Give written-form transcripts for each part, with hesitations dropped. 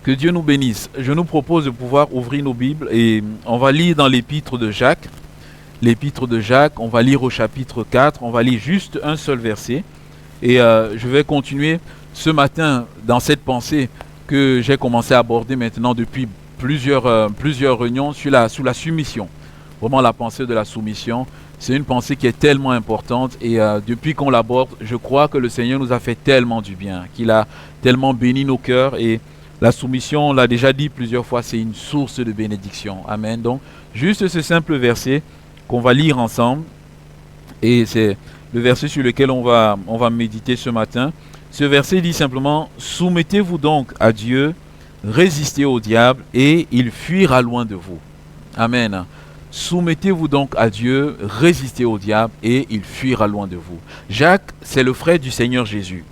Que Dieu nous bénisse. Je nous propose de pouvoir ouvrir nos Bibles et on va lire dans l'épître de Jacques. L'épître de Jacques, on va lire au chapitre 4, on va lire juste un seul verset. Et je vais continuer ce matin dans cette pensée que j'ai commencé à aborder maintenant depuis plusieurs réunions sur la soumission. Vraiment la pensée de la soumission, c'est une pensée qui est tellement importante et depuis qu'on l'aborde, je crois que le Seigneur nous a fait tellement du bien, qu'il a tellement béni nos cœurs et la soumission, on l'a déjà dit plusieurs fois, c'est une source de bénédiction. Amen. Donc, juste ce simple verset qu'on va lire ensemble et c'est le verset sur lequel on va méditer ce matin. Ce verset dit simplement: soumettez-vous donc à Dieu, résistez au diable et il fuira loin de vous. Amen. Soumettez-vous donc à Dieu, résistez au diable et il fuira loin de vous. Jacques, c'est le frère du Seigneur Jésus.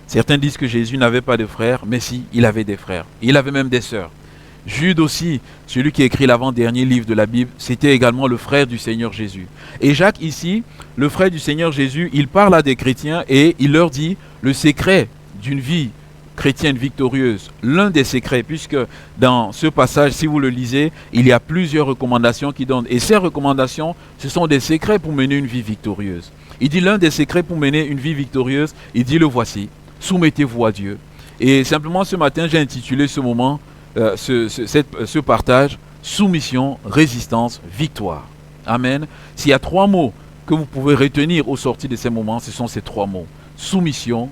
Certains disent que Jésus n'avait pas de frères, mais si, il avait des frères. Il avait même des sœurs. Jude aussi, celui qui écrit l'avant-dernier livre de la Bible, c'était également le frère du Seigneur Jésus. Et Jacques ici, le frère du Seigneur Jésus, il parle à des chrétiens et il leur dit le secret d'une vie chrétienne victorieuse. L'un des secrets, puisque dans ce passage, si vous le lisez, il y a plusieurs recommandations qui donnent. Et ces recommandations, ce sont des secrets pour mener une vie victorieuse. Il dit l'un des secrets pour mener une vie victorieuse, il dit le voici: soumettez-vous à Dieu. Et simplement ce matin, j'ai intitulé ce moment, ce partage, soumission, résistance, victoire. Amen. S'il y a trois mots que vous pouvez retenir au sortir de ces moments, ce sont ces trois mots: soumission,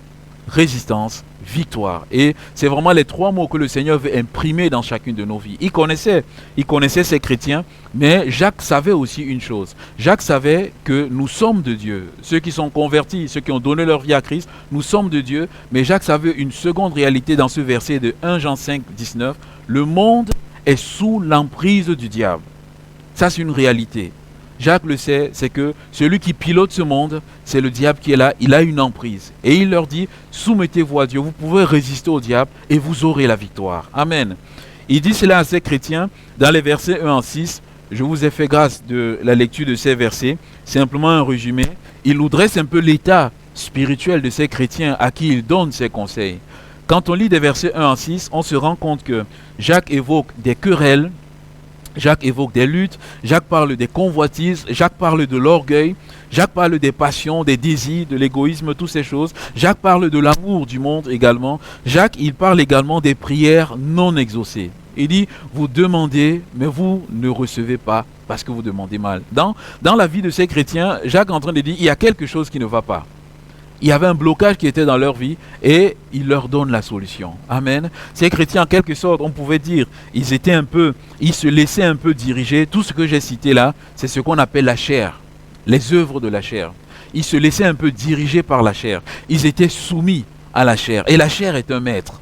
résistance, victoire. Et c'est vraiment les trois mots que le Seigneur veut imprimer dans chacune de nos vies. Il connaissait ces chrétiens, mais Jacques savait aussi une chose. Jacques savait que nous sommes de Dieu. Ceux qui sont convertis, ceux qui ont donné leur vie à Christ, nous sommes de Dieu. Mais Jacques savait une seconde réalité dans ce verset de 1 Jean 5, 19. Le monde est sous l'emprise du diable. Ça, c'est une réalité. Jacques le sait, c'est que celui qui pilote ce monde, c'est le diable qui est là, il a une emprise. Et il leur dit: soumettez-vous à Dieu, vous pouvez résister au diable et vous aurez la victoire. Amen. Il dit cela à ces chrétiens dans les versets 1 à 6. Je vous ai fait grâce de la lecture de ces versets. Simplement un résumé. Il nous dresse un peu l'état spirituel de ces chrétiens à qui il donne ses conseils. Quand on lit des versets 1 à 6, on se rend compte que Jacques évoque des querelles, Jacques évoque des luttes, Jacques parle des convoitises, Jacques parle de l'orgueil, Jacques parle des passions, des désirs, de l'égoïsme, toutes ces choses. Jacques parle de l'amour du monde également. Jacques, il parle également des prières non exaucées. Il dit: vous demandez, mais vous ne recevez pas parce que vous demandez mal. Dans la vie de ces chrétiens, Jacques est en train de dire: il y a quelque chose qui ne va pas. Il y avait un blocage qui était dans leur vie et il leur donne la solution. Amen. Ces chrétiens, en quelque sorte, on pouvait dire, ils se laissaient un peu diriger. Tout ce que j'ai cité là, c'est ce qu'on appelle la chair, les œuvres de la chair. Ils se laissaient un peu diriger par la chair. Ils étaient soumis à la chair. Et la chair est un maître.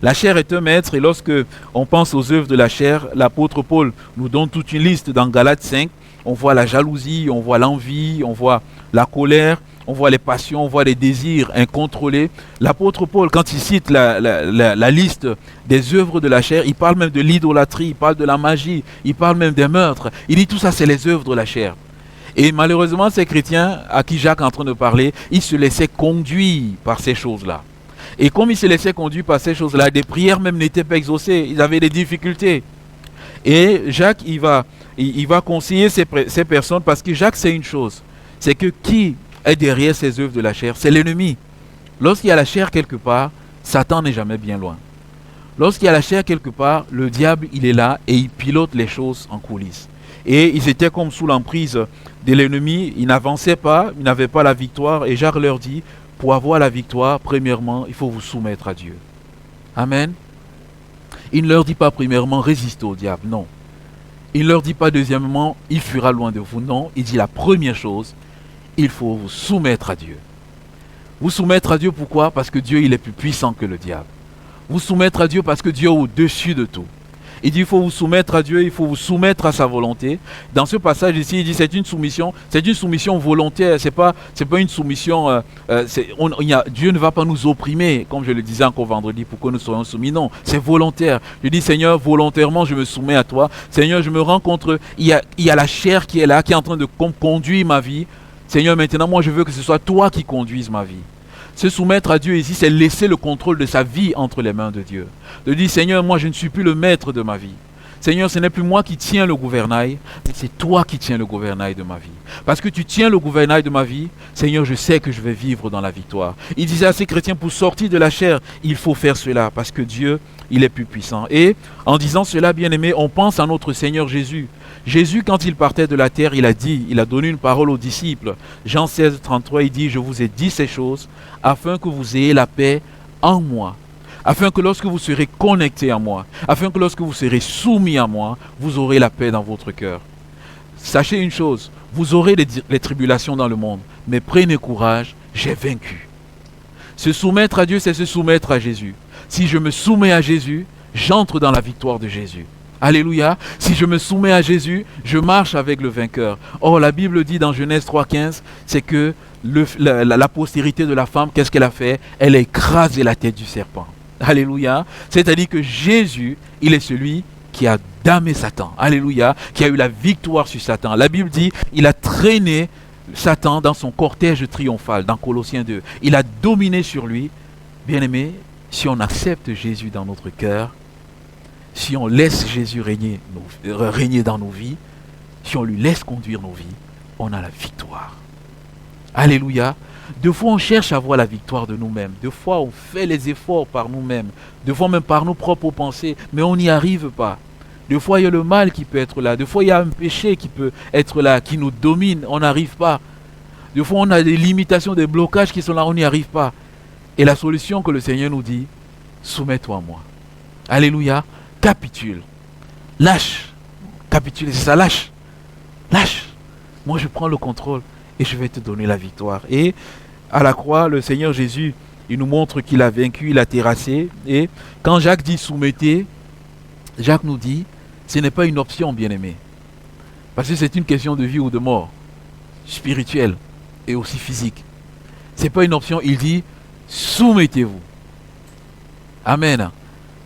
La chair est un maître et lorsque on pense aux œuvres de la chair, l'apôtre Paul nous donne toute une liste dans Galates 5. On voit la jalousie, on voit l'envie, on voit la colère, on voit les passions, on voit les désirs incontrôlés. L'apôtre Paul, quand il cite la liste des œuvres de la chair, il parle même de l'idolâtrie, il parle de la magie, il parle même des meurtres. Il dit tout ça, c'est les œuvres de la chair. Et malheureusement, ces chrétiens à qui Jacques est en train de parler, ils se laissaient conduire par ces choses-là. Et comme ils se laissaient conduire par ces choses-là, des prières même n'étaient pas exaucées, ils avaient des difficultés. Et Jacques, il va conseiller ces personnes parce que Jacques sait une chose, c'est que qui est derrière ces œuvres de la chair, c'est l'ennemi. Lorsqu'il y a la chair quelque part, Satan n'est jamais bien loin. Lorsqu'il y a la chair quelque part, le diable il est là et il pilote les choses en coulisses. Et ils étaient comme sous l'emprise de l'ennemi, ils n'avançaient pas, ils n'avaient pas la victoire. Et Jacques leur dit: pour avoir la victoire, premièrement, il faut vous soumettre à Dieu. Amen. Il ne leur dit pas premièrement: résistez au diable, non. Il ne leur dit pas deuxièmement: il fuira loin de vous, non. Il dit la première chose: il faut vous soumettre à Dieu. Vous soumettre à Dieu, pourquoi? Parce que Dieu, il est plus puissant que le diable. Vous soumettre à Dieu parce que Dieu est au-dessus de tout. Il dit: il faut vous soumettre à Dieu, il faut vous soumettre à sa volonté. Dans ce passage ici, il dit c'est une soumission volontaire. C'est pas une soumission. Dieu ne va pas nous opprimer, comme je le disais encore vendredi, pour que nous soyons soumis. Non, c'est volontaire. Je dis: Seigneur, volontairement, je me soumets à toi. Seigneur, je me rends compte, il y a la chair qui est là, qui est en train de conduire ma vie. Seigneur, maintenant, moi, je veux que ce soit toi qui conduises ma vie. Se soumettre à Dieu ici, c'est laisser le contrôle de sa vie entre les mains de Dieu. De dire, Seigneur, moi je ne suis plus le maître de ma vie. Seigneur, ce n'est plus moi qui tiens le gouvernail, mais c'est toi qui tiens le gouvernail de ma vie. Parce que tu tiens le gouvernail de ma vie, Seigneur, je sais que je vais vivre dans la victoire. Il disait à ces chrétiens, pour sortir de la chair, il faut faire cela, parce que Dieu, il est plus puissant. Et en disant cela, bien-aimé, on pense à notre Seigneur Jésus. Jésus, quand il partait de la terre, il a donné une parole aux disciples. Jean 16, 33, il dit, je vous ai dit ces choses, afin que vous ayez la paix en moi. Afin que lorsque vous serez connectés à moi, afin que lorsque vous serez soumis à moi, vous aurez la paix dans votre cœur. Sachez une chose, vous aurez les tribulations dans le monde, mais prenez courage, j'ai vaincu. Se soumettre à Dieu, c'est se soumettre à Jésus. Si je me soumets à Jésus, j'entre dans la victoire de Jésus. Alléluia. Si je me soumets à Jésus, je marche avec le vainqueur. Or, la Bible dit dans Genèse 3,15, c'est que la postérité de la femme, qu'est-ce qu'elle a fait? Elle a écrasé la tête du serpent. Alléluia. C'est-à-dire que Jésus, il est celui qui a damné Satan. Alléluia. Qui a eu la victoire sur Satan. La Bible dit, il a traîné Satan dans son cortège triomphal, dans Colossiens 2. Il a dominé sur lui. Bien-aimé, si on accepte Jésus dans notre cœur, si on laisse Jésus régner dans nos vies, si on lui laisse conduire nos vies, on a la victoire. Alléluia. Deux fois on cherche à avoir la victoire de nous-mêmes. Deux fois on fait les efforts par nous-mêmes. Deux fois même par nos propres pensées. Mais on n'y arrive pas. Deux fois il y a le mal qui peut être là. Deux fois il y a un péché qui peut être là, qui nous domine. On n'arrive pas. Deux fois on a des limitations, des blocages qui sont là. On n'y arrive pas. Et la solution que le Seigneur nous dit, soumets-toi à moi. Alléluia. Capitule. Lâche. Capitule, c'est ça, lâche. Lâche. Moi je prends le contrôle. Et je vais te donner la victoire. Et à la croix, le Seigneur Jésus, il nous montre qu'il a vaincu, il a terrassé. Et quand Jacques dit soumettez, Jacques nous dit, ce n'est pas une option, bien-aimé. Parce que c'est une question de vie ou de mort, spirituelle et aussi physique. Ce n'est pas une option, il dit, soumettez-vous. Amen.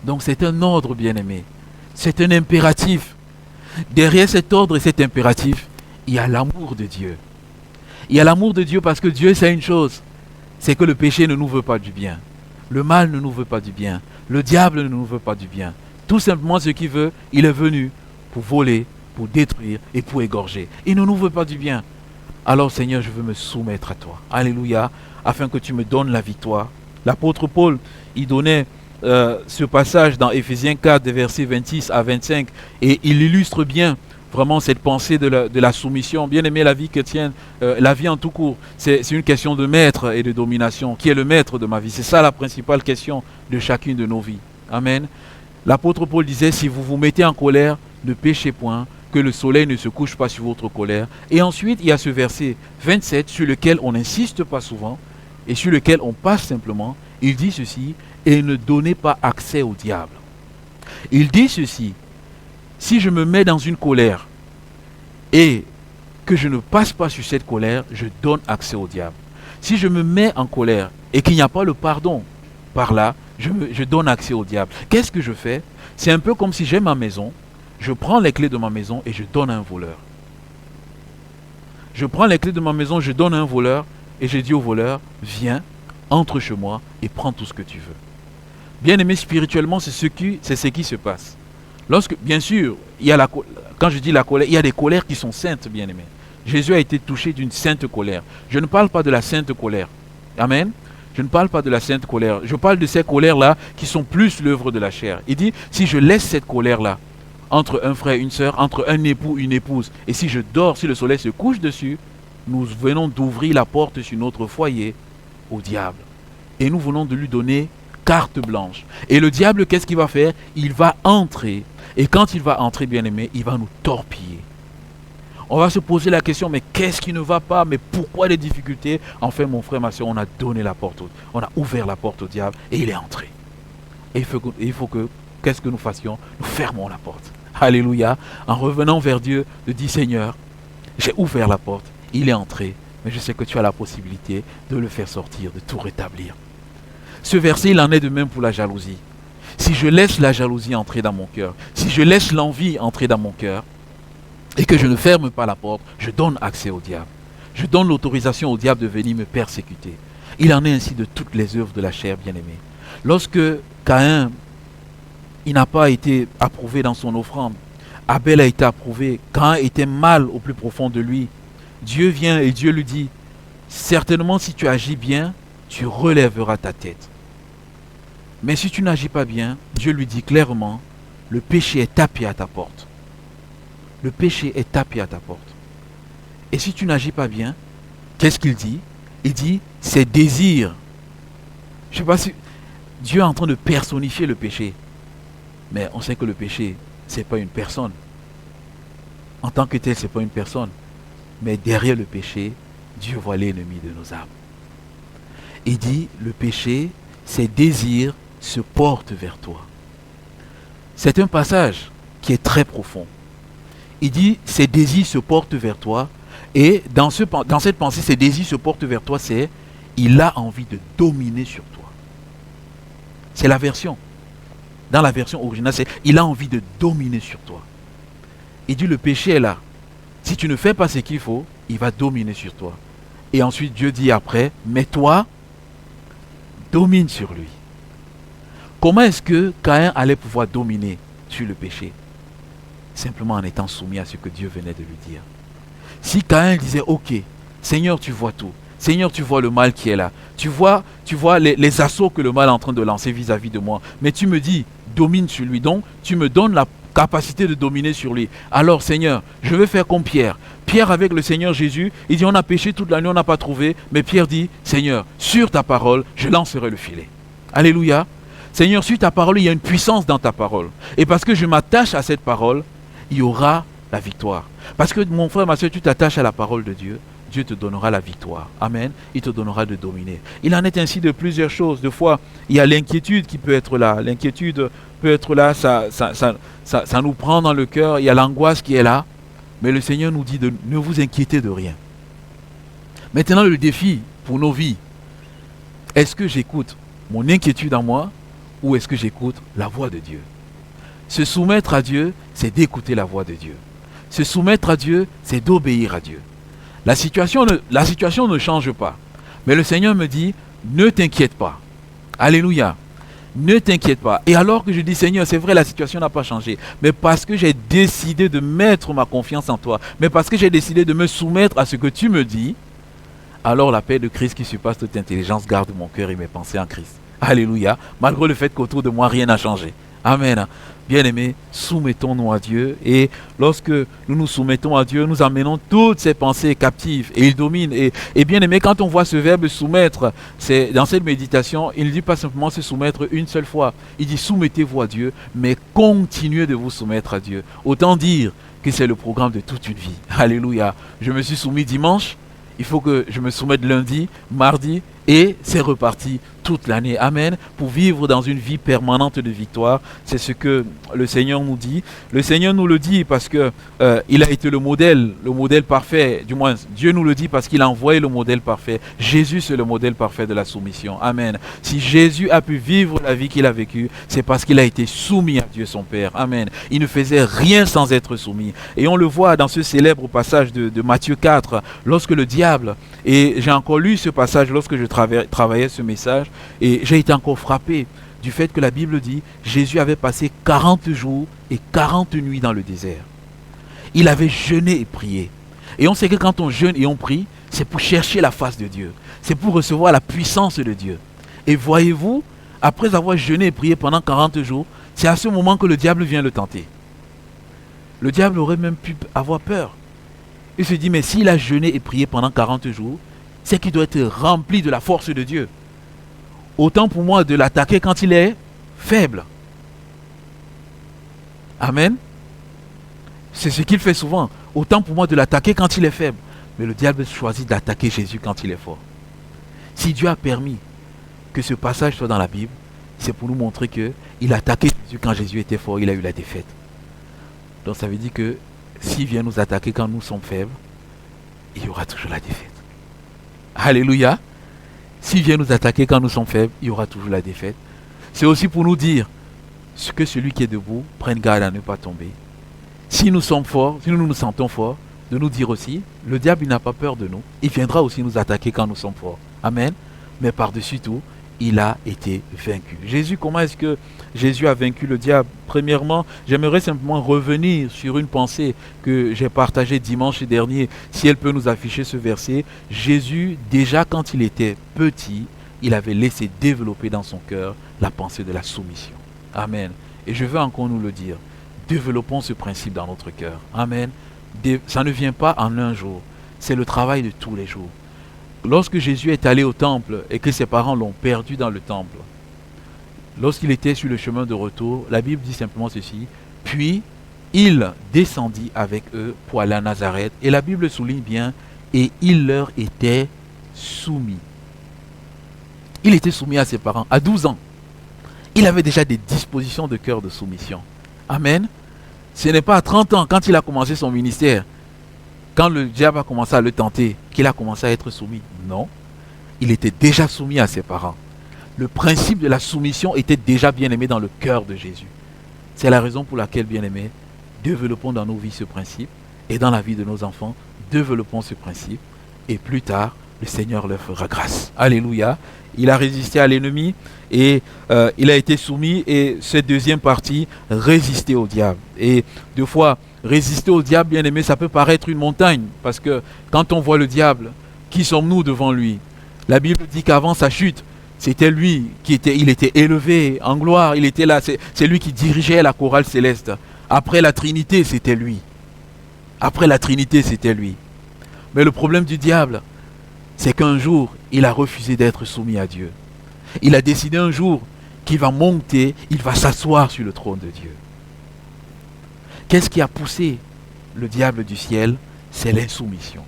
Donc c'est un ordre, bien-aimé. C'est un impératif. Derrière cet ordre et cet impératif, il y a l'amour de Dieu. Il y a l'amour de Dieu parce que Dieu sait une chose, c'est que le péché ne nous veut pas du bien. Le mal ne nous veut pas du bien. Le diable ne nous veut pas du bien. Tout simplement ce qu'il veut, il est venu pour voler, pour détruire et pour égorger. Il ne nous veut pas du bien. Alors Seigneur, je veux me soumettre à toi. Alléluia, afin que tu me donnes la victoire. L'apôtre Paul, il donnait ce passage dans Éphésiens 4, des versets 26 à 25, et il illustre bien vraiment cette pensée de la soumission. Bien aimé, la vie chrétienne, la vie en tout court, c'est une question de maître et de domination. Qui est le maître de ma vie? C'est ça la principale question de chacune de nos vies. Amen. L'apôtre Paul disait, si vous vous mettez en colère, ne péchez point, que le soleil ne se couche pas sur votre colère. Et ensuite, il y a ce verset 27 sur lequel on n'insiste pas souvent et sur lequel on passe simplement. Il dit ceci, et ne donnez pas accès au diable. Il dit ceci, si je me mets dans une colère et que je ne passe pas sur cette colère, je donne accès au diable. Si je me mets en colère et qu'il n'y a pas le pardon par là, je donne accès au diable. Qu'est-ce que je fais? C'est un peu comme si j'ai ma maison, je prends les clés de ma maison et je donne à un voleur. Je prends les clés de ma maison, je donne à un voleur et je dis au voleur, viens, entre chez moi et prends tout ce que tu veux. Bien aimé, spirituellement, c'est ce qui se passe. Lorsque, bien sûr, il y a quand je dis la colère, il y a des colères qui sont saintes, bien aimé. Jésus a été touché d'une sainte colère. Je ne parle pas de la sainte colère. Amen. Je ne parle pas de la sainte colère. Je parle de ces colères-là qui sont plus l'œuvre de la chair. Il dit, si je laisse cette colère-là entre un frère et une sœur, entre un époux et une épouse, et si je dors, si le soleil se couche dessus, nous venons d'ouvrir la porte sur notre foyer au diable. Et nous venons de lui donner carte blanche. Et le diable, qu'est-ce qu'il va faire? Il va entrer. Et quand il va entrer, bien aimé, il va nous torpiller. On va se poser la question, mais qu'est-ce qui ne va pas? Mais pourquoi les difficultés? Enfin, mon frère, ma soeur, on a donné la porte, on a ouvert la porte au diable et il est entré. Et il faut que, qu'est-ce que nous fassions? Nous fermons la porte. Alléluia. En revenant vers Dieu, de dire, Seigneur, j'ai ouvert la porte, il est entré, mais je sais que tu as la possibilité de le faire sortir, de tout rétablir. Ce verset, il en est de même pour la jalousie. Si je laisse la jalousie entrer dans mon cœur, si je laisse l'envie entrer dans mon cœur, et que je ne ferme pas la porte, je donne accès au diable. Je donne l'autorisation au diable de venir me persécuter. Il en est ainsi de toutes les œuvres de la chair, bien-aimée. Lorsque Caïn, il n'a pas été approuvé dans son offrande, Abel a été approuvé, Caïn était mal au plus profond de lui. Dieu vient et Dieu lui dit, certainement si tu agis bien, tu relèveras ta tête. Mais si tu n'agis pas bien, Dieu lui dit clairement, le péché est tapé à ta porte. Le péché est tapé à ta porte. Et si tu n'agis pas bien, qu'est-ce qu'il dit? Il dit, ses désirs. Je ne sais pas si Dieu est en train de personnifier le péché. Mais on sait que le péché, ce n'est pas une personne. En tant que tel, ce n'est pas une personne. Mais derrière le péché, Dieu voit l'ennemi de nos âmes. Il dit, le péché, ses désirs se portent vers toi. C'est un passage qui est très profond. Il dit, ses désirs se portent vers toi. Et dans cette pensée, ses désirs se portent vers toi, c'est, il a envie de dominer sur toi. C'est la version. Dans la version originale, c'est, il a envie de dominer sur toi. Il dit, le péché est là. Si tu ne fais pas ce qu'il faut, il va dominer sur toi. Et ensuite, Dieu dit après, mais toi, domine sur lui. Comment est-ce que Caïn allait pouvoir dominer sur le péché? Simplement en étant soumis à ce que Dieu venait de lui dire. Si Caïn disait, ok, Seigneur, tu vois tout. Seigneur, tu vois le mal qui est là. Tu vois les assauts que le mal est en train de lancer vis-à-vis de moi. Mais tu me dis, domine sur lui. Donc, tu me donnes la capacité de dominer sur lui. Alors, Seigneur, je vais faire comme Pierre. Pierre avec le Seigneur Jésus, il dit, on a péché toute la nuit, on n'a pas trouvé. Mais Pierre dit, Seigneur, sur ta parole, je lancerai le filet. Alléluia. Seigneur, sur ta parole, il y a une puissance dans ta parole. Et parce que je m'attache à cette parole, il y aura la victoire. Parce que mon frère, ma soeur, tu t'attaches à la parole de Dieu, Dieu te donnera la victoire. Amen. Il te donnera de dominer. Il en est ainsi de plusieurs choses. Des fois, il y a l'inquiétude qui peut être là. L'inquiétude peut être là, ça nous prend dans le cœur. Il y a l'angoisse qui est là. Mais le Seigneur nous dit de ne vous inquiéter de rien. Maintenant, le défi pour nos vies. Est-ce que j'écoute mon inquiétude en moi ou est-ce que j'écoute la voix de Dieu? Se soumettre à Dieu, c'est d'écouter la voix de Dieu. Se soumettre à Dieu, c'est d'obéir à Dieu. La situation ne change pas. Mais le Seigneur me dit, ne t'inquiète pas. Alléluia. Ne t'inquiète pas. Et alors que je dis, Seigneur, c'est vrai, la situation n'a pas changé. Mais parce que j'ai décidé de mettre ma confiance en toi, mais parce que j'ai décidé de me soumettre à ce que tu me dis, alors la paix de Christ qui surpasse toute intelligence garde mon cœur et mes pensées en Christ. Alléluia. Malgré le fait qu'autour de moi, rien n'a changé. Amen. Bien-aimés, soumettons-nous à Dieu. Et lorsque nous nous soumettons à Dieu, nous amenons toutes ces pensées captives. Et il domine. Et bien-aimés, quand on voit ce verbe soumettre, c'est dans cette méditation, il ne dit pas simplement se soumettre une seule fois. Il dit soumettez-vous à Dieu, mais continuez de vous soumettre à Dieu. Autant dire que c'est le programme de toute une vie. Alléluia. Je me suis soumis dimanche. Il faut que je me soumette lundi, mardi, et c'est reparti toute l'année. Amen. Pour vivre dans une vie permanente de victoire. C'est ce que le Seigneur nous dit. Le Seigneur nous le dit parce que il a été le modèle parfait. Du moins, Dieu nous le dit parce qu'il a envoyé le modèle parfait. Jésus, c'est le modèle parfait de la soumission. Amen. Si Jésus a pu vivre la vie qu'il a vécue, c'est parce qu'il a été soumis à Dieu son Père. Amen. Il ne faisait rien sans être soumis. Et on le voit dans ce célèbre passage de Matthieu 4, lorsque le diable, et j'ai encore lu ce passage lorsque je travaillais ce message, et j'ai été encore frappé du fait que la Bible dit Jésus avait passé 40 jours et 40 nuits dans le désert. Il avait jeûné et prié. Et on sait que quand on jeûne et on prie, c'est pour chercher la face de Dieu. C'est pour recevoir la puissance de Dieu. Et voyez-vous, après avoir jeûné et prié pendant 40 jours, c'est à ce moment que le diable vient le tenter. Le diable aurait même pu avoir peur. Il se dit, mais s'il a jeûné et prié pendant 40 jours, c'est qu'il doit être rempli de la force de Dieu. Autant pour moi de l'attaquer quand il est faible. Amen. C'est ce qu'il fait souvent. Autant pour moi de l'attaquer quand il est faible. Mais le diable choisit d'attaquer Jésus quand il est fort. Si Dieu a permis que ce passage soit dans la Bible, c'est pour nous montrer qu'il a attaqué Jésus quand Jésus était fort, il a eu la défaite. Donc ça veut dire que s'il vient nous attaquer quand nous sommes faibles, il y aura toujours la défaite. Alléluia. S'il vient nous attaquer quand nous sommes faibles, il y aura toujours la défaite. C'est aussi pour nous dire que celui qui est debout prenne garde à ne pas tomber. Si nous sommes forts, si nous nous sentons forts, de nous dire aussi, le diable il n'a pas peur de nous. Il viendra aussi nous attaquer quand nous sommes forts. Amen. mais par-dessus tout, il a été vaincu. Jésus, comment est-ce que Jésus a vaincu le diable? Premièrement, j'aimerais simplement revenir sur une pensée que j'ai partagée dimanche dernier, si elle peut nous afficher ce verset. Jésus, déjà quand il était petit, il avait laissé développer dans son cœur la pensée de la soumission. Amen. Et je veux encore nous le dire. Développons ce principe dans notre cœur. Amen. Ça ne vient pas en un jour. C'est le travail de tous les jours. Lorsque Jésus est allé au temple et que ses parents l'ont perdu dans le temple, lorsqu'il était sur le chemin de retour, la Bible dit simplement ceci, puis il descendit avec eux pour aller à Nazareth, et la Bible souligne bien, et il leur était soumis. Il était soumis à ses parents à 12 ans. Il avait déjà des dispositions de cœur de soumission. Amen. Ce n'est pas à 30 ans, quand il a commencé son ministère, quand le diable a commencé à le tenter, qu'il a commencé à être soumis. Non, il était déjà soumis à ses parents. Le principe de la soumission était déjà bien aimé dans le cœur de Jésus. C'est la raison pour laquelle, bien aimé, développons dans nos vies ce principe, et dans la vie de nos enfants, développons ce principe, et plus tard, le Seigneur leur fera grâce. Alléluia. Il a résisté à l'ennemi, et il a été soumis, et cette deuxième partie, résister au diable. Et deux fois, résister au diable, bien aimé, ça peut paraître une montagne, parce que quand on voit le diable, qui sommes-nous devant lui? La Bible dit qu'avant sa chute, c'était lui il était élevé en gloire, il était là, c'est lui qui dirigeait la chorale céleste. Après la Trinité, c'était lui. Après la Trinité, c'était lui. Mais le problème du diable, c'est qu'un jour, il a refusé d'être soumis à Dieu. Il a décidé un jour qu'il va monter, il va s'asseoir sur le trône de Dieu. Qu'est-ce qui a poussé le diable du ciel? C'est l'insoumission.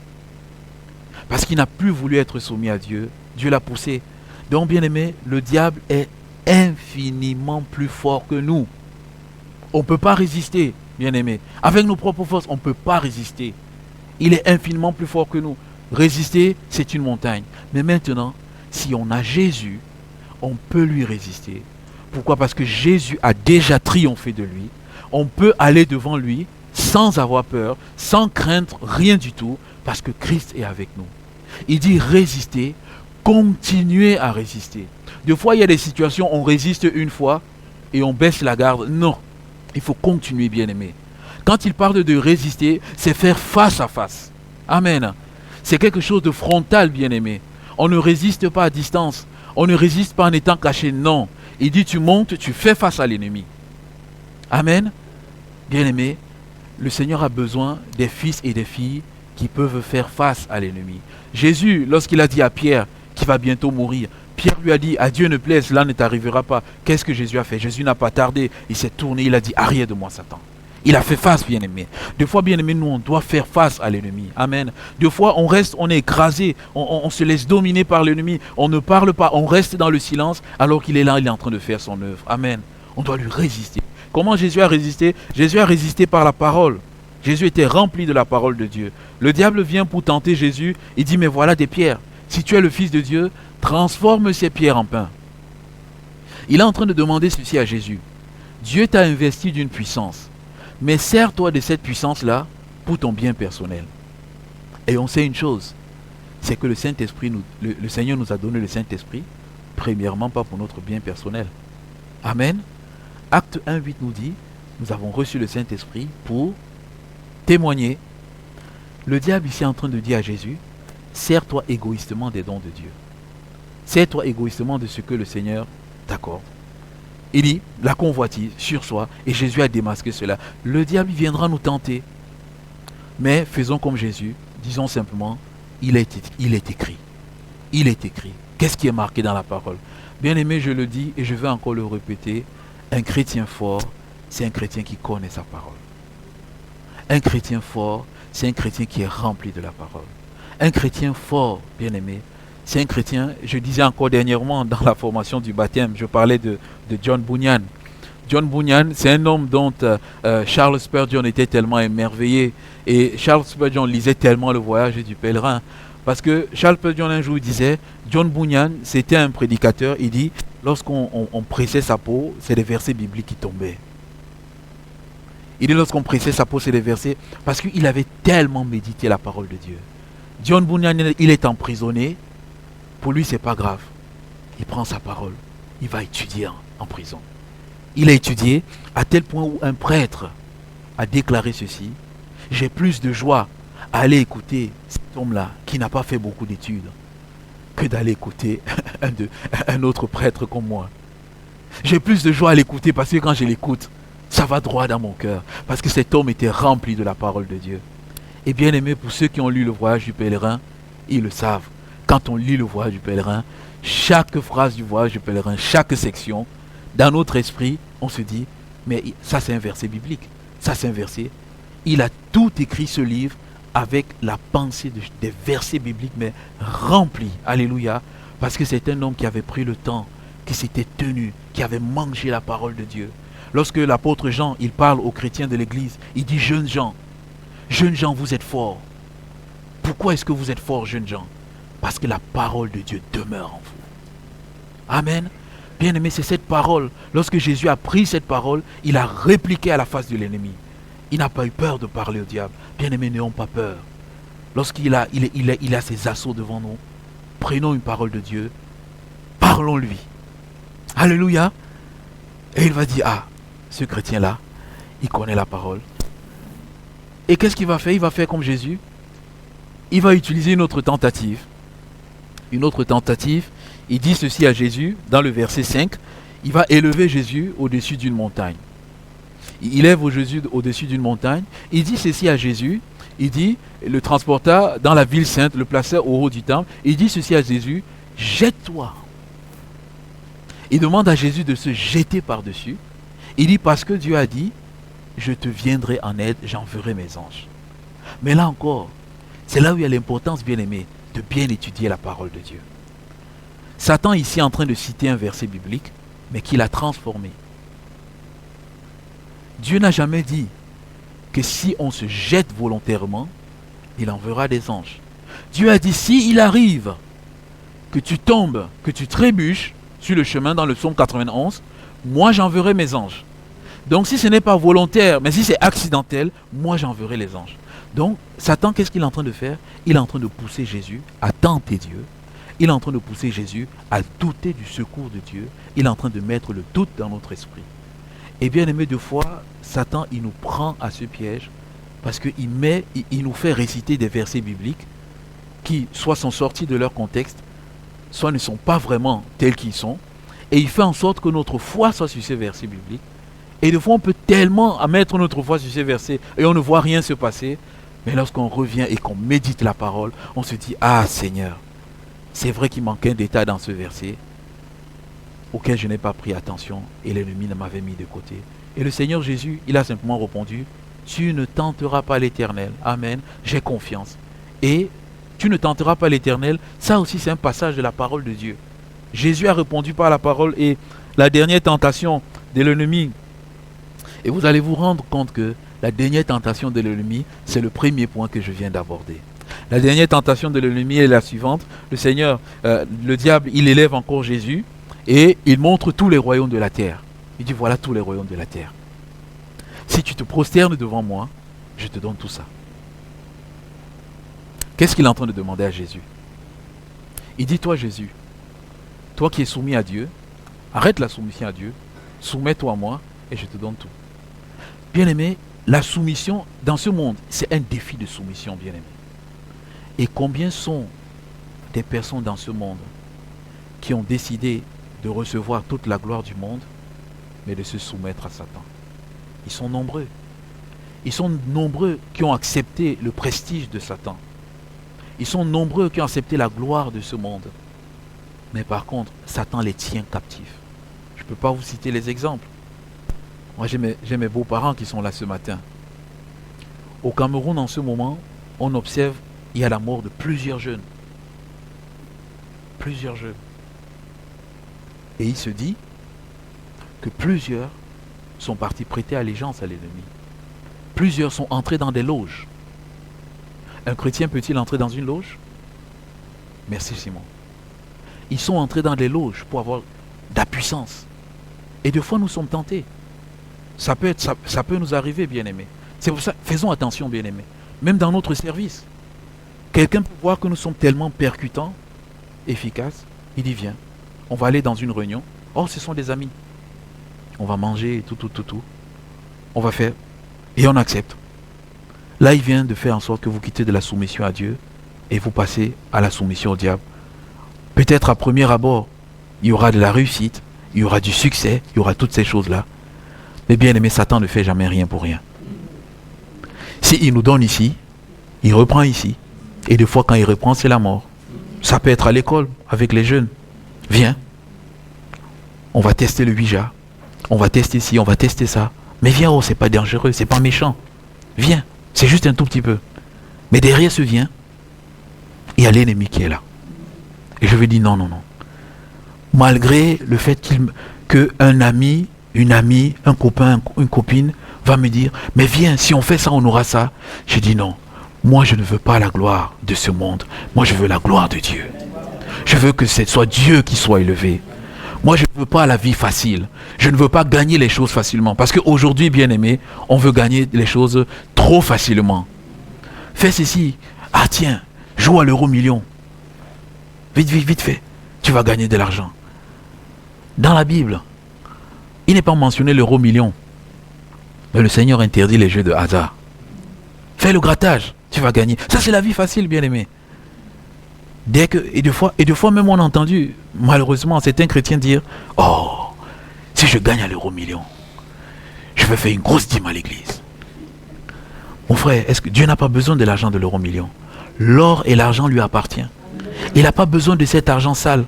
Parce qu'il n'a plus voulu être soumis à Dieu, Dieu l'a poussé. Donc, bien aimé, le diable est infiniment plus fort que nous. On ne peut pas résister, bien aimé. Avec nos propres forces, on ne peut pas résister. Il est infiniment plus fort que nous. Résister, c'est une montagne. Mais maintenant, si on a Jésus, on peut lui résister. Pourquoi? Parce que Jésus a déjà triomphé de lui. On peut aller devant lui sans avoir peur, sans craindre rien du tout, parce que Christ est avec nous. Il dit résister, continuez à résister. Des fois, il y a des situations où on résiste une fois et on baisse la garde. Non, il faut continuer, bien aimé. Quand il parle de résister, c'est faire face à face. Amen. C'est quelque chose de frontal, bien aimé. On ne résiste pas à distance. On ne résiste pas en étant caché. Non. Il dit tu montes, tu fais face à l'ennemi. Amen. Bien aimé, le Seigneur a besoin des fils et des filles qui peuvent faire face à l'ennemi. Jésus, lorsqu'il a dit à Pierre qu'il va bientôt mourir, Pierre lui a dit, à Dieu ne plaise, cela ne t'arrivera pas. Qu'est-ce que Jésus a fait? Jésus n'a pas tardé, il s'est tourné, il a dit, arrière de moi Satan. Il a fait face, bien aimé. Des fois, bien aimé, nous, on doit faire face à l'ennemi. Amen. Des fois, on reste, on est écrasé, on se laisse dominer par l'ennemi, on ne parle pas, on reste dans le silence, alors qu'il est là, il est en train de faire son œuvre. Amen. On doit lui résister. Comment Jésus a résisté? Jésus a résisté par la parole. Jésus était rempli de la parole de Dieu. Le diable vient pour tenter Jésus. Il dit, mais voilà des pierres. Si tu es le Fils de Dieu, transforme ces pierres en pain. Il est en train de demander ceci à Jésus. Dieu t'a investi d'une puissance. Mais sers-toi de cette puissance-là pour ton bien personnel. Et on sait une chose. C'est que le Saint-Esprit, le Seigneur nous a donné le Saint-Esprit. Premièrement, pas pour notre bien personnel. Amen. Acte 1:8 nous dit, nous avons reçu le Saint-Esprit pour témoigner. Le diable ici est en train de dire à Jésus, sers-toi égoïstement des dons de Dieu. Sers-toi égoïstement de ce que le Seigneur t'accorde. Il dit, la convoitise sur soi, et Jésus a démasqué cela. Le diable viendra nous tenter. Mais faisons comme Jésus, disons simplement, il est écrit. Il est écrit. Qu'est-ce qui est marqué dans la parole? Bien aimé, je le dis et je vais encore le répéter. Un chrétien fort, c'est un chrétien qui connaît sa parole. Un chrétien fort, c'est un chrétien qui est rempli de la parole. Un chrétien fort, bien aimé, c'est un chrétien, je disais encore dernièrement dans la formation du baptême, je parlais de John Bunyan. John Bunyan, c'est un homme dont Charles Spurgeon était tellement émerveillé. Et Charles Spurgeon lisait tellement le voyage du pèlerin. Parce que Charles Spurgeon un jour disait, John Bunyan, c'était un prédicateur, il dit, lorsqu'on pressait sa peau, c'est des versets bibliques qui tombaient. Il dit, lorsqu'on pressait sa peau, c'est des versets, parce qu'il avait tellement médité la parole de Dieu. John Bunyan, il est emprisonné, pour lui, c'est pas grave. il prend sa parole, il va étudier en prison. Il a étudié à tel point où un prêtre a déclaré ceci: j'ai plus de joie à aller écouter cet homme-là qui n'a pas fait beaucoup d'études que d'aller écouter un autre prêtre comme moi. J'ai plus de joie à l'écouter parce que quand je l'écoute, ça va droit dans mon cœur. Parce que cet homme était rempli de la parole de Dieu. Et bien aimé, pour ceux qui ont lu le voyage du pèlerin, ils le savent. Quand on lit le voyage du pèlerin, chaque phrase du voyage du pèlerin, chaque section, dans notre esprit, on se dit, mais ça c'est un verset biblique. Ça c'est un verset. Il a tout écrit ce livre avec la pensée des versets bibliques, mais remplis. Alléluia. Parce que c'est un homme qui avait pris le temps, qui s'était tenu, qui avait mangé la parole de Dieu. Lorsque l'apôtre Jean, il parle aux chrétiens de l'église, il dit: jeunes gens, vous êtes forts. Pourquoi est-ce que vous êtes forts, jeunes gens? Parce que la parole de Dieu demeure en vous. Amen. Bien aimé, c'est cette parole. Lorsque Jésus a pris cette parole, il a répliqué à la face de l'ennemi. Il n'a pas eu peur de parler au diable. Bien aimé, n'ayons pas peur. Lorsqu'il a ses assauts devant nous, prenons une parole de Dieu, parlons-lui. Alléluia. Et il va dire: ah, ce chrétien-là, il connaît la parole. Et qu'est-ce qu'il va faire? Il va faire comme Jésus. Il va utiliser une autre tentative. Une autre tentative. Il dit ceci à Jésus, dans le verset 5. Il va élever Jésus au-dessus d'une montagne. Il élève Jésus au-dessus d'une montagne. Il dit ceci à Jésus. Il dit, le transporta dans la ville sainte, le plaça au haut du temple. Il dit ceci à Jésus: jette-toi. Il demande à Jésus de se jeter par-dessus. Il dit: parce que Dieu a dit, je te viendrai en aide, j'enverrai mes anges. Mais là encore, c'est là où il y a l'importance, bien aimé, de bien étudier la parole de Dieu. Satan ici est en train de citer un verset biblique, mais qu'il a transformé. Dieu n'a jamais dit que si on se jette volontairement, il enverra des anges. Dieu a dit: si il arrive que tu tombes, que tu trébuches sur le chemin dans le psaume 91, moi j'enverrai mes anges. Donc si ce n'est pas volontaire, mais si c'est accidentel, moi j'enverrai les anges. Donc Satan, qu'est-ce qu'il est en train de faire? Il est en train de pousser Jésus à tenter Dieu. Il est en train de pousser Jésus à douter du secours de Dieu. Il est en train de mettre le doute dans notre esprit. Et bien aimé, deux fois, Satan, il nous prend à ce piège parce qu'il nous fait réciter des versets bibliques qui soit sont sortis de leur contexte, soit ne sont pas vraiment tels qu'ils sont. Et il fait en sorte que notre foi soit sur ces versets bibliques. Et des fois, on peut tellement mettre notre foi sur ces versets et on ne voit rien se passer. Mais lorsqu'on revient et qu'on médite la parole, on se dit: ah Seigneur, c'est vrai qu'il manquait un détail dans ce verset auquel je n'ai pas pris attention et l'ennemi m'avait mis de côté. Et le Seigneur Jésus, il a simplement répondu: tu ne tenteras pas l'Éternel. Amen, j'ai confiance. Et tu ne tenteras pas l'Éternel, ça aussi c'est un passage de la parole de Dieu. Jésus a répondu par la parole. Et la dernière tentation de l'ennemi, et vous allez vous rendre compte que la dernière tentation de l'ennemi, c'est le premier point que je viens d'aborder. La dernière tentation de l'ennemi est la suivante. Le Seigneur, le diable, il élève encore Jésus et il montre tous les royaumes de la terre. Il dit: voilà tous les royaumes de la terre. Si tu te prosternes devant moi, je te donne tout ça. Qu'est-ce qu'il est en train de demander à Jésus? Il dit: toi Jésus, toi qui es soumis à Dieu, arrête la soumission à Dieu, soumets-toi à moi et je te donne tout. Bien-aimé, la soumission dans ce monde, c'est un défi de soumission, bien-aimé. Et combien sont des personnes dans ce monde qui ont décidé de recevoir toute la gloire du monde, mais de se soumettre à Satan? Ils sont nombreux. Ils sont nombreux qui ont accepté le prestige de Satan. Ils sont nombreux qui ont accepté la gloire de ce monde. Mais par contre, Satan les tient captifs. Je ne peux pas vous citer les exemples. Moi, j'ai mes beaux-parents qui sont là ce matin. Au Cameroun, en ce moment, on observe, il y a la mort de plusieurs jeunes. Plusieurs jeunes. Et il se dit que plusieurs sont partis prêter allégeance à l'ennemi. Plusieurs sont entrés dans des loges. Un chrétien peut-il entrer dans une loge? Merci Simon. Ils sont entrés dans des loges pour avoir de la puissance. Et des fois, nous sommes tentés. Ça peut nous arriver, bien-aimés. C'est pour ça, faisons attention, bien-aimés. Même dans notre service. Quelqu'un peut voir que nous sommes tellement percutants, efficaces. Il dit: viens, on va aller dans une réunion. Oh, ce sont des amis. On va manger, tout. On va faire. Et on accepte. Là, il vient de faire en sorte que vous quittez de la soumission à Dieu et vous passez à la soumission au diable. Peut-être à premier abord, il y aura de la réussite, il y aura du succès, il y aura toutes ces choses-là. Mais bien aimé, Satan ne fait jamais rien pour rien. S'il nous donne ici, il reprend ici. Et des fois, quand il reprend, c'est la mort. Ça peut être à l'école, avec les jeunes. Viens, on va tester le Ouija. On va tester ci, on va tester ça. Mais viens, oh, c'est pas dangereux, c'est pas méchant. Viens, c'est juste un tout petit peu. Mais derrière ce vient, il y a l'ennemi qui est là. Et je lui dis non. Malgré le fait qu'un ami, une amie, un copain, une copine va me dire, mais viens, si on fait ça, on aura ça. Je dis non. Moi, je ne veux pas la gloire de ce monde. Moi, je veux la gloire de Dieu. Je veux que ce soit Dieu qui soit élevé. Moi, je ne veux pas la vie facile. Je ne veux pas gagner les choses facilement. Parce qu'aujourd'hui, bien aimé, on veut gagner les choses trop facilement. Fais ceci. Ah tiens, joue à l'euro-million. Vite fait. Tu vas gagner de l'argent. Dans la Bible, il n'est pas mentionné l'euro-million. Mais le Seigneur interdit les jeux de hasard. Fais le grattage, tu vas gagner. Ça, c'est la vie facile, bien aimé. Et des fois même on a entendu, malheureusement, certains chrétiens dire, oh, si je gagne à l'euro-million, je vais faire une grosse dîme à l'église. Mon frère, est-ce que Dieu n'a pas besoin de l'argent de l'euro-million? L'or et l'argent lui appartiennent. Il n'a pas besoin de cet argent sale.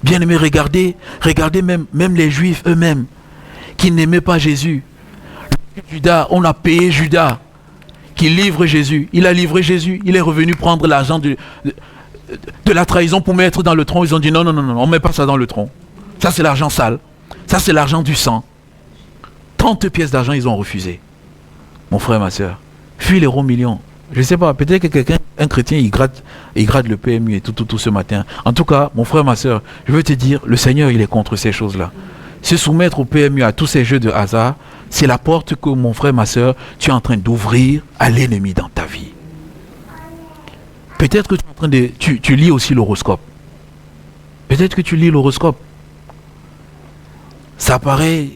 Bien aimé, regardez même les Juifs eux-mêmes, qui n'aimaient pas Jésus. Judas, on a payé Judas, qui livre Jésus. Il a livré Jésus, il est revenu prendre l'argent de la trahison pour mettre dans le tronc. Ils ont dit non, on ne met pas ça dans le tronc. Ça c'est l'argent sale. Ça c'est l'argent du sang. 30 pièces d'argent ils ont refusé. Mon frère, ma soeur, fuis l'euro-million. Je ne sais pas, peut-être que quelqu'un, un chrétien, il gratte le PMU et tout ce matin. En tout cas, mon frère, ma soeur, je veux te dire, le Seigneur il est contre ces choses-là. Se soumettre au PMU, à tous ces jeux de hasard, c'est la porte que, mon frère, ma soeur, tu es en train d'ouvrir à l'ennemi dans ta vie. Peut-être que tu es en train de... Tu lis aussi l'horoscope. Peut-être que tu lis l'horoscope. Ça paraît...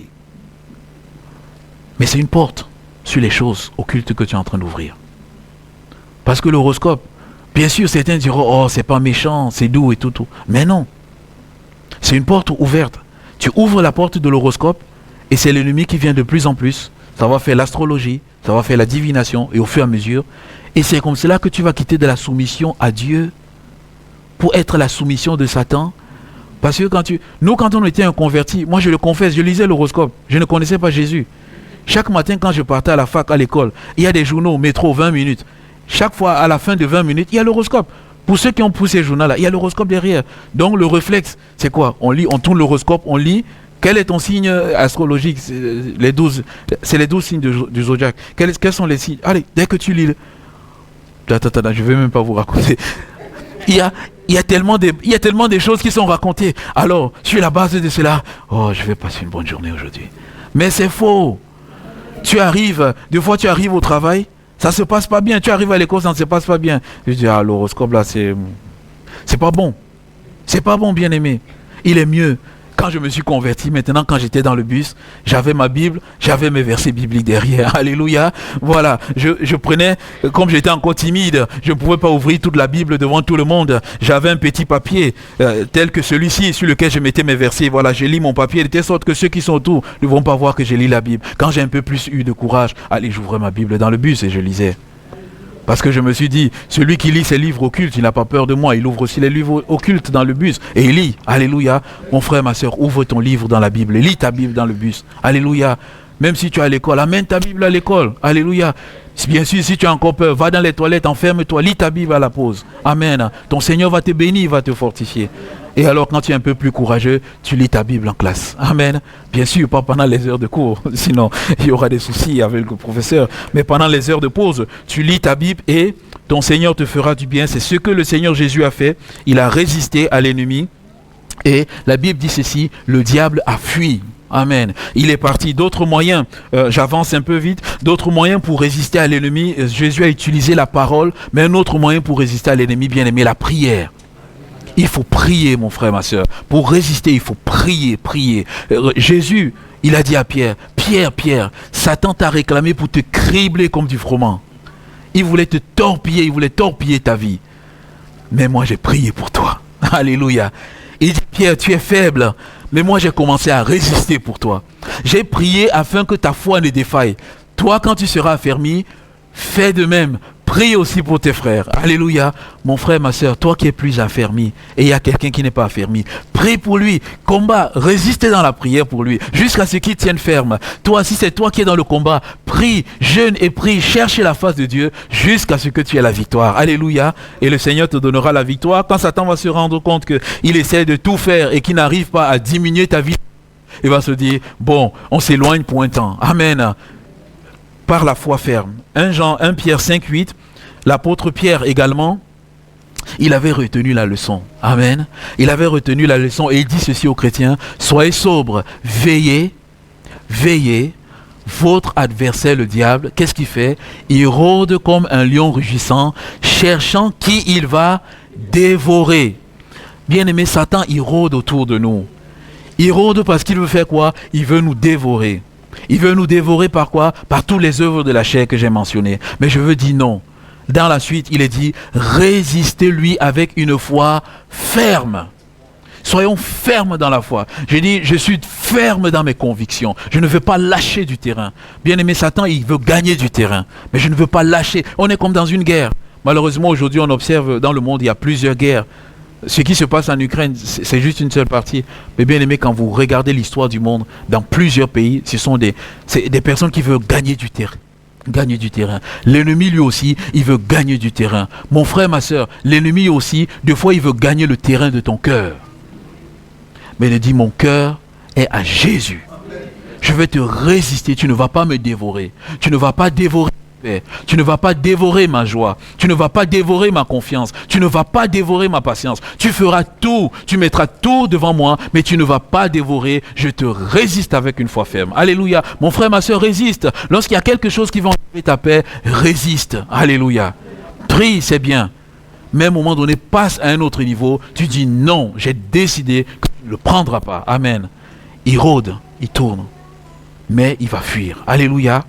Mais c'est une porte sur les choses occultes que tu es en train d'ouvrir. Parce que l'horoscope, bien sûr, certains diront, oh, c'est pas méchant, c'est doux et tout. Mais non. C'est une porte ouverte. Tu ouvres la porte de l'horoscope et c'est l'ennemi qui vient de plus en plus. Ça va faire l'astrologie, ça va faire la divination et au fur et à mesure. Et c'est comme cela que tu vas quitter de la soumission à Dieu pour être la soumission de Satan. Parce que quand on était un converti, moi je le confesse, je lisais l'horoscope, je ne connaissais pas Jésus. Chaque matin quand je partais à la fac, à l'école, il y a des journaux, métro, 20 minutes. Chaque fois, à la fin de 20 minutes, il y a l'horoscope. Pour ceux qui ont poussé ces journaux-là, il y a l'horoscope derrière. Donc le réflexe, c'est quoi? On lit, on tourne l'horoscope, on lit. Quel est ton signe astrologique? C'est les 12 signes du zodiaque. Quels sont les signes? Allez, dès que tu lis... Attends, je ne vais même pas vous raconter. Il y a tellement de choses qui sont racontées. Alors, sur la base de cela, oh, je vais passer une bonne journée aujourd'hui. Mais c'est faux. Des fois tu arrives au travail, ça se passe pas bien. Tu arrives à l'école, ça ne se passe pas bien. Je dis, l'horoscope là, c'est pas bon. C'est pas bon, bien aimé. Il est mieux. Quand je me suis converti, maintenant, quand j'étais dans le bus, j'avais ma Bible, j'avais mes versets bibliques derrière. Alléluia. Voilà. Je prenais, comme j'étais encore timide, je ne pouvais pas ouvrir toute la Bible devant tout le monde. J'avais un petit papier, tel que celui-ci, sur lequel je mettais mes versets. Voilà, je lis mon papier de telle sorte que ceux qui sont autour ne vont pas voir que je lis la Bible. Quand j'ai un peu plus eu de courage, allez, j'ouvrais ma Bible dans le bus et je lisais. Parce que je me suis dit, celui qui lit ses livres occultes, il n'a pas peur de moi. Il ouvre aussi les livres occultes dans le bus. Et il lit. Alléluia. Mon frère, ma soeur, ouvre ton livre dans la Bible. Lis ta Bible dans le bus. Alléluia. Même si tu es à l'école, amène ta Bible à l'école. Alléluia. Bien sûr, si tu as encore peur, va dans les toilettes, enferme-toi, lis ta Bible à la pause. Amen. Ton Seigneur va te bénir, il va te fortifier. Et alors, quand tu es un peu plus courageux, tu lis ta Bible en classe. Amen. Bien sûr, pas pendant les heures de cours, sinon il y aura des soucis avec le professeur. Mais pendant les heures de pause, tu lis ta Bible et ton Seigneur te fera du bien. C'est ce que le Seigneur Jésus a fait. Il a résisté à l'ennemi. Et la Bible dit ceci, le diable a fui. Amen. Il est parti. D'autres moyens, j'avance un peu vite, d'autres moyens pour résister à l'ennemi. Jésus a utilisé la parole, mais un autre moyen pour résister à l'ennemi, bien aimé, la prière. Il faut prier, mon frère, ma soeur. Pour résister, il faut prier, prier. Jésus, il a dit à Pierre, Pierre, Satan t'a réclamé pour te cribler comme du froment. Il voulait te torpiller, il voulait torpiller ta vie. Mais moi, j'ai prié pour toi. Alléluia. Il dit, Pierre, tu es faible. Mais moi, j'ai commencé à résister pour toi. J'ai prié afin que ta foi ne défaille. Toi, quand tu seras affermi, fais de même. Prie aussi pour tes frères. Alléluia. Mon frère, ma soeur, toi qui es plus affermi, et il y a quelqu'un qui n'est pas affermi, prie pour lui. Combat, résistez dans la prière pour lui, jusqu'à ce qu'il tienne ferme. Toi, si c'est toi qui es dans le combat, prie, jeûne et prie, cherchez la face de Dieu, jusqu'à ce que tu aies la victoire. Alléluia. Et le Seigneur te donnera la victoire. Quand Satan va se rendre compte qu'il essaie de tout faire et qu'il n'arrive pas à diminuer ta vie, il va se dire, bon, on s'éloigne pour un temps. Amen. Par la foi ferme. 1 Pierre 5, 8, l'apôtre Pierre également, il avait retenu la leçon. Amen. Il avait retenu la leçon et il dit ceci aux chrétiens, soyez sobres, veillez, votre adversaire le diable, qu'est-ce qu'il fait? Il rôde comme un lion rugissant, cherchant qui il va dévorer. Bien-aimé, Satan, il rôde autour de nous. Il rôde parce qu'il veut faire quoi? Il veut nous dévorer. Il veut nous dévorer par quoi? Par toutes les œuvres de la chair que j'ai mentionnées. Mais je veux dire non. Dans la suite, il est dit, résistez-lui avec une foi ferme. Soyons fermes dans la foi. Je dis, je suis ferme dans mes convictions. Je ne veux pas lâcher du terrain. Bien-aimé, Satan, il veut gagner du terrain. Mais je ne veux pas lâcher. On est comme dans une guerre. Malheureusement, aujourd'hui, on observe dans le monde, il y a plusieurs guerres. Ce qui se passe en Ukraine, c'est juste une seule partie. Mais bien aimé, quand vous regardez l'histoire du monde, dans plusieurs pays, ce sont des personnes qui veulent gagner du terrain. Gagner du terrain. L'ennemi lui aussi, il veut gagner du terrain. Mon frère, ma soeur, l'ennemi aussi, des fois, il veut gagner le terrain de ton cœur. Mais il dit, mon cœur est à Jésus. Je vais te résister, tu ne vas pas me dévorer. Tu ne vas pas dévorer. Tu ne vas pas dévorer ma joie. Tu ne vas pas dévorer ma confiance. Tu ne vas pas dévorer ma patience. Tu feras tout. Tu mettras tout devant moi, mais tu ne vas pas dévorer. Je te résiste avec une foi ferme. Alléluia. Mon frère, ma soeur, résiste. Lorsqu'il y a quelque chose qui va enlever ta paix, résiste. Alléluia. Prie, c'est bien. Mais à un moment donné, passe à un autre niveau. Tu dis non, j'ai décidé que tu ne le prendras pas. Amen. Il rôde, il tourne. Mais il va fuir. Alléluia.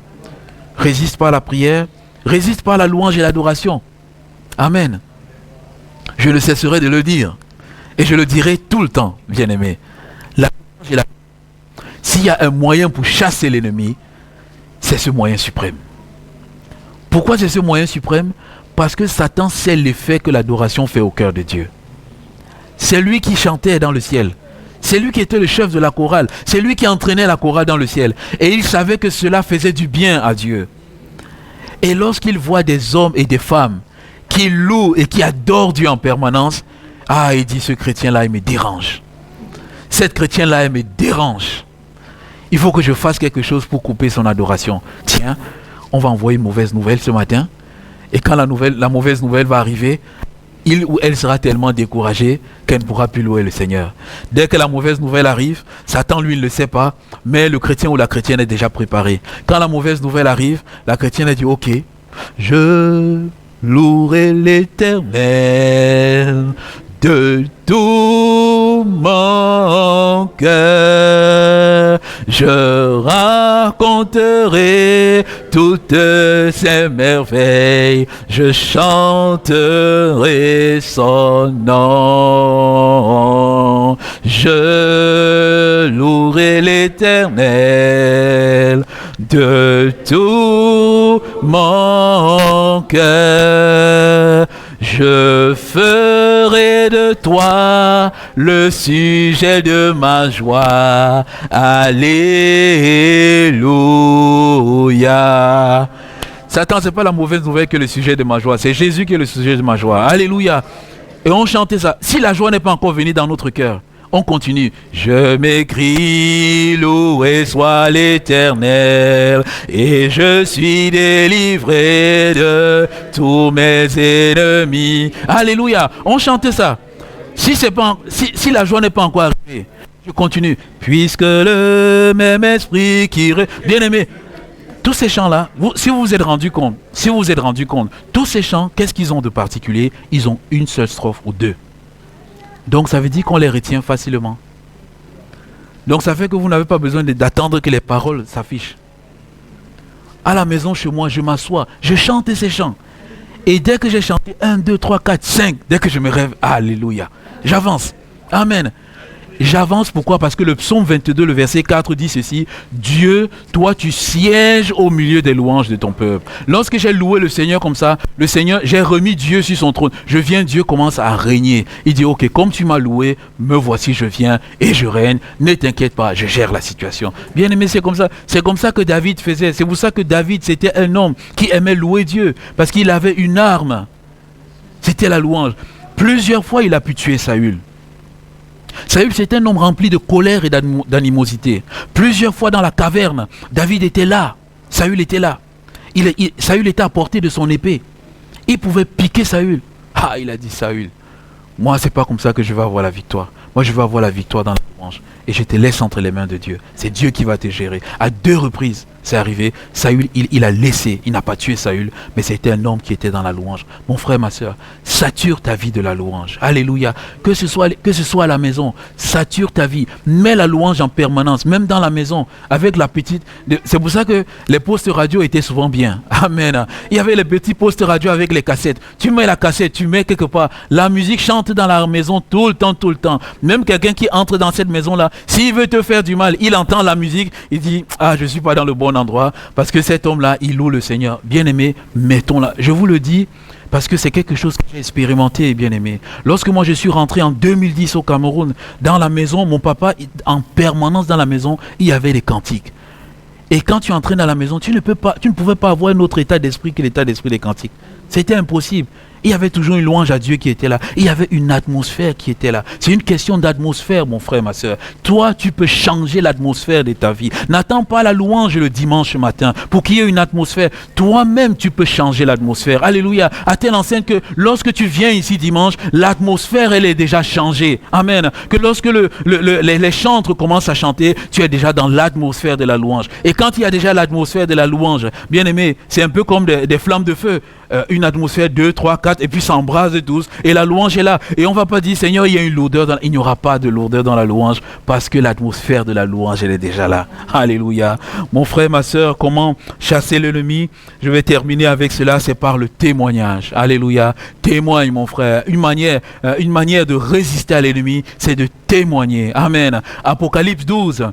Résiste pas à la prière, résiste pas à la louange et l'adoration. Amen. Je ne cesserai de le dire. Et je le dirai tout le temps, bien-aimé. La louange et la... S'il y a un moyen pour chasser l'ennemi, c'est ce moyen suprême. Pourquoi c'est ce moyen suprême? Parce que Satan sait l'effet que l'adoration fait au cœur de Dieu. C'est lui qui chantait dans le ciel. C'est lui qui était le chef de la chorale. C'est lui qui entraînait la chorale dans le ciel. Et il savait que cela faisait du bien à Dieu. Et lorsqu'il voit des hommes et des femmes qui louent et qui adorent Dieu en permanence, il dit, ce chrétien-là, il me dérange. Cette chrétienne-là, elle me dérange. Il faut que je fasse quelque chose pour couper son adoration. Tiens, on va envoyer une mauvaise nouvelle ce matin. Et quand la mauvaise nouvelle va arriver, il ou elle sera tellement découragée qu'elle ne pourra plus louer le Seigneur. Dès que la mauvaise nouvelle arrive, Satan lui ne le sait pas, mais le chrétien ou la chrétienne est déjà préparé. Quand la mauvaise nouvelle arrive, la chrétienne a dit, ok, je louerai l'Éternel de tout mon cœur. Je raconterai toutes ses merveilles. Je chanterai son nom. Je louerai l'Éternel de tout mon cœur. Je ferai de toi le sujet de ma joie. Alléluia. Satan, c'est pas la mauvaise nouvelle qui est le sujet de ma joie. C'est Jésus qui est le sujet de ma joie. Alléluia. Et on chantait ça. Si la joie n'est pas encore venue dans notre cœur, on continue. Je m'écris, loué soit l'Éternel, et je suis délivré de tous mes ennemis. Alléluia. On chante ça. Si la joie n'est pas encore arrivée, je continue. Puisque le même esprit qui... Bien aimé, tous ces chants-là, si vous vous êtes rendu compte, tous ces chants, qu'est-ce qu'ils ont de particulier? Ils ont une seule strophe ou deux. Donc ça veut dire qu'on les retient facilement. Donc ça fait que vous n'avez pas besoin d'attendre que les paroles s'affichent. À la maison, chez moi, je m'assois, je chante ces chants. Et dès que j'ai chanté 1, 2, 3, 4, 5, dès que je me rêve, alléluia, j'avance. Amen. J'avance, pourquoi? Parce que le psaume 22, le verset 4 dit ceci: Dieu, toi tu sièges au milieu des louanges de ton peuple. Lorsque j'ai loué le Seigneur comme ça, le Seigneur, j'ai remis Dieu sur son trône. Je viens, Dieu commence à régner. Il dit, ok, comme tu m'as loué, me voici, je viens et je règne. Ne t'inquiète pas, je gère la situation. Bien aimé, c'est comme ça. C'est comme ça que David faisait. C'est pour ça que David, c'était un homme qui aimait louer Dieu. Parce qu'il avait une arme. C'était la louange. Plusieurs fois, il a pu tuer Saül. Saül, c'était un homme rempli de colère et d'animosité. Plusieurs fois dans la caverne, David était là. Saül était là. Saül était à portée de son épée. Il pouvait piquer Saül. Ah, il a dit, Saül, moi, c'est pas comme ça que je vais avoir la victoire. Moi, je vais avoir la victoire dans la louange. Et je te laisse entre les mains de Dieu. C'est Dieu qui va te gérer. À 2 reprises, c'est arrivé. Saül, il a laissé. Il n'a pas tué Saül, mais c'était un homme qui était dans la louange. Mon frère, ma soeur, sature ta vie de la louange. Alléluia. Que ce soit à la maison, sature ta vie. Mets la louange en permanence, même dans la maison, avec la petite... C'est pour ça que les postes radio étaient souvent bien. Amen. Il y avait les petits postes radio avec les cassettes. Tu mets la cassette, tu mets quelque part. La musique chante dans la maison tout le temps, tout le temps. Même quelqu'un qui entre dans cette maison-là, s'il veut te faire du mal, il entend la musique, il dit, ah, je ne suis pas dans le bon endroit, parce que cet homme-là, il loue le Seigneur. Bien-aimé, mettons-la. Je vous le dis, parce que c'est quelque chose que j'ai expérimenté, bien-aimé. Lorsque moi je suis rentré en 2010 au Cameroun, dans la maison, mon papa, en permanence dans la maison, il y avait des cantiques. Et quand tu entrais dans la maison, tu ne pouvais pas avoir un autre état d'esprit que l'état d'esprit des cantiques. C'était impossible. Il y avait toujours une louange à Dieu qui était là. Il y avait une atmosphère qui était là. C'est une question d'atmosphère, mon frère, ma soeur. Toi, tu peux changer l'atmosphère de ta vie. N'attends pas la louange le dimanche matin pour qu'il y ait une atmosphère. Toi-même, tu peux changer l'atmosphère. Alléluia. À telle enseigne que lorsque tu viens ici dimanche, l'atmosphère, elle est déjà changée. Amen. Que lorsque les chantres commencent à chanter, tu es déjà dans l'atmosphère de la louange. Et quand il y a déjà l'atmosphère de la louange, bien aimé, c'est un peu comme des flammes de feu. Une atmosphère 2, 3, 4 et puis ça embrase tous et la louange est là et on va pas dire Seigneur il y a une lourdeur il n'y aura pas de lourdeur dans la louange parce que l'atmosphère de la louange elle est déjà là. Alléluia. Mon frère, ma soeur, comment chasser l'ennemi? Je vais terminer avec cela, c'est par le témoignage. Alléluia. Témoigne, mon frère. Une manière de résister à l'ennemi, c'est de témoigner. Amen. Apocalypse 12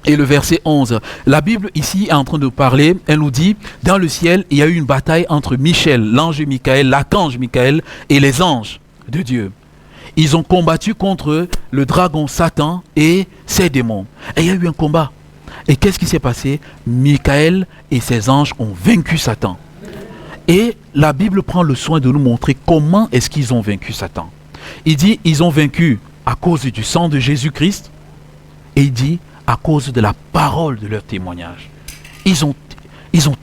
et le verset 11. La Bible ici est en train de parler, elle nous dit, dans le ciel, il y a eu une bataille entre Michel, l'ange Michael, l'archange Michael et les anges de Dieu. Ils ont combattu contre le dragon Satan et ses démons. Et il y a eu un combat. Et qu'est-ce qui s'est passé? Michael et ses anges ont vaincu Satan. Et la Bible prend le soin de nous montrer comment est-ce qu'ils ont vaincu Satan. Il dit, ils ont vaincu à cause du sang de Jésus-Christ. Et il dit, à cause de la parole de leur témoignage. Ils ont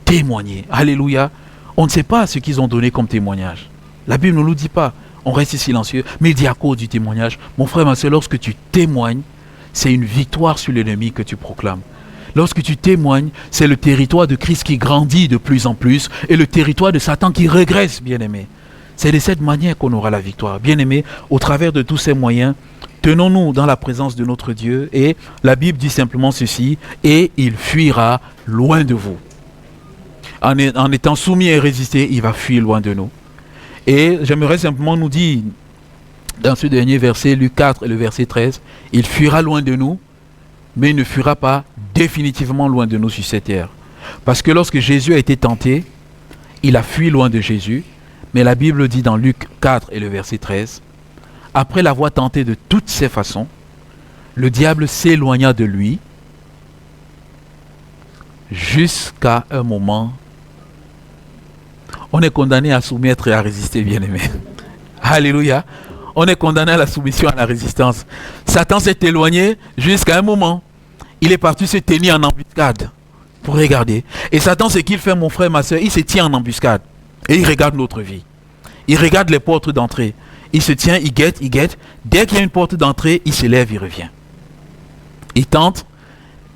témoigné. Alléluia. On ne sait pas ce qu'ils ont donné comme témoignage. La Bible ne nous dit pas. On reste silencieux. Mais il dit à cause du témoignage. Mon frère, ma soeur, lorsque tu témoignes, c'est une victoire sur l'ennemi que tu proclames. Lorsque tu témoignes, c'est le territoire de Christ qui grandit de plus en plus et le territoire de Satan qui régresse, bien-aimé. C'est de cette manière qu'on aura la victoire. Bien-aimé, au travers de tous ces moyens, tenons-nous dans la présence de notre Dieu et la Bible dit simplement ceci, et il fuira loin de vous. En étant soumis et résisté, il va fuir loin de nous. Et j'aimerais simplement nous dire, dans ce dernier verset, Luc 4 et le verset 13, il fuira loin de nous, mais il ne fuira pas définitivement loin de nous sur cette terre. Parce que lorsque Jésus a été tenté, il a fui loin de Jésus, mais la Bible dit dans Luc 4 et le verset 13, après l'avoir tenté de toutes ses façons, le diable s'éloigna de lui jusqu'à un moment. On est condamné à soumettre et à résister, bien-aimé. Alléluia. On est condamné à la soumission, à la résistance. Satan s'est éloigné jusqu'à un moment. Il est parti se tenir en embuscade pour regarder. Et Satan, ce qu'il fait, mon frère, ma soeur, il se tient en embuscade. Et il regarde notre vie. Il regarde les portes d'entrée. Il se tient, il guette, il guette. Dès qu'il y a une porte d'entrée, il se lève, il revient. Il tente.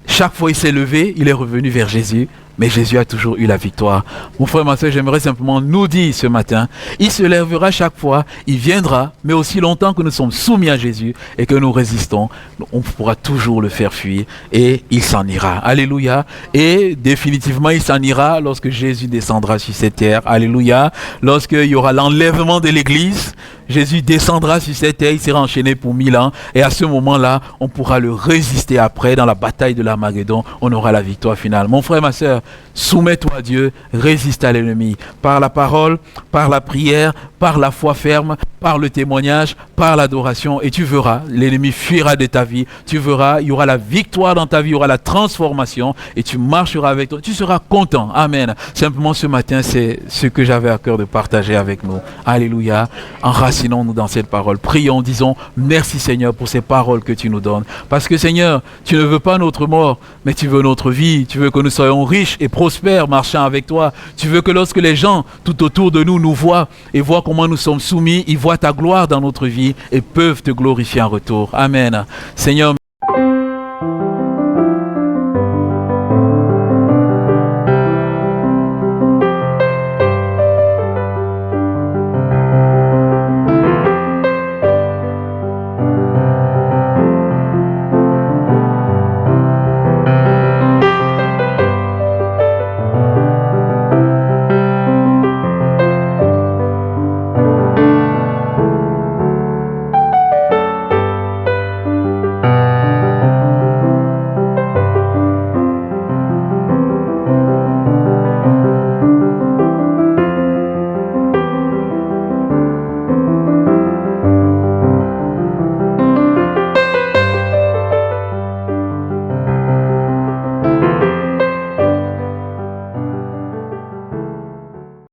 Chaque fois il s'est levé, il est revenu vers Jésus. mais Jésus a toujours eu la victoire. Mon frère, ma soeur, j'aimerais simplement nous dire ce matin, il se lèvera chaque fois, il viendra, mais aussi longtemps que nous sommes soumis à Jésus et que nous résistons, on pourra toujours le faire fuir et il s'en ira. Alléluia. Et définitivement, il s'en ira lorsque Jésus descendra sur cette terre. Alléluia. Lorsqu'il y aura l'enlèvement de l'Église, Jésus descendra sur cette terre, il sera enchaîné pour 1000 ans et à ce moment-là, on pourra le résister après dans la bataille de l'Armageddon, on aura la victoire finale. Mon frère, ma soeur, soumets-toi à Dieu, résiste à l'ennemi par la parole, par la prière, par la foi ferme, par le témoignage, par l'adoration et tu verras, l'ennemi fuira de ta vie, tu verras, il y aura la victoire dans ta vie, il y aura la transformation et tu marcheras avec toi, tu seras content. Amen. Simplement ce matin, c'est ce que j'avais à cœur de partager avec nous. Alléluia. Enracinons-nous dans cette parole. Prions, disons merci Seigneur pour ces paroles que tu nous donnes. Parce que Seigneur, tu ne veux pas notre mort, mais tu veux notre vie. Tu veux que nous soyons riches et prospères marchant avec toi. Tu veux que lorsque les gens tout autour de nous nous voient et voient comment nous sommes soumis, ils voient ta gloire dans notre vie et peuvent te glorifier en retour. Amen. Seigneur,